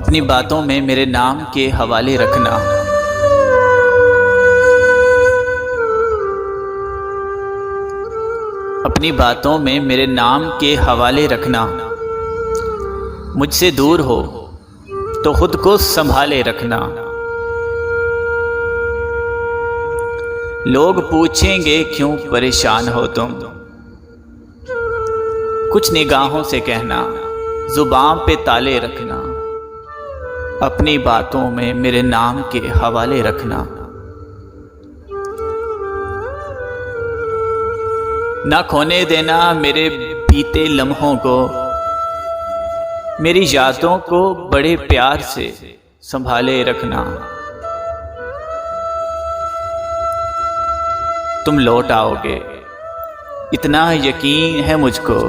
अपनी बातों में मेरे नाम के हवाले रखना। अपनी बातों में मेरे नाम के हवाले रखना। मुझसे दूर हो तो खुद को संभाले रखना। लोग पूछेंगे क्यों परेशान हो तुम, कुछ निगाहों से कहना, जुबान पे ताले रखना। अपनी बातों में मेरे नाम के हवाले रखना। ना खोने देना मेरे बीते लम्हों को, मेरी यादों को बड़े प्यार से संभाले रखना। तुम लौट आओगे इतना यकीन है मुझको,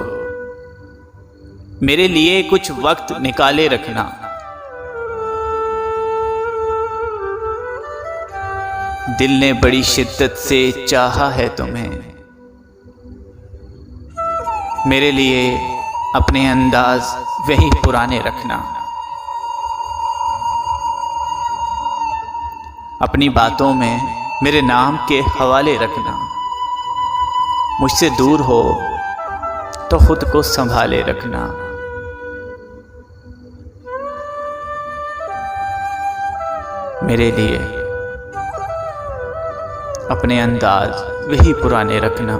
मेरे लिए कुछ वक्त निकाले रखना। दिल ने बड़ी शिद्दत से चाहा है तुम्हें, मेरे लिए अपने अंदाज वही पुराने रखना। अपनी बातों में मेरे नाम के हवाले रखना। मुझसे दूर हो तो खुद को संभाले रखना। मेरे लिए अपने अंदाज वही पुराने रखना।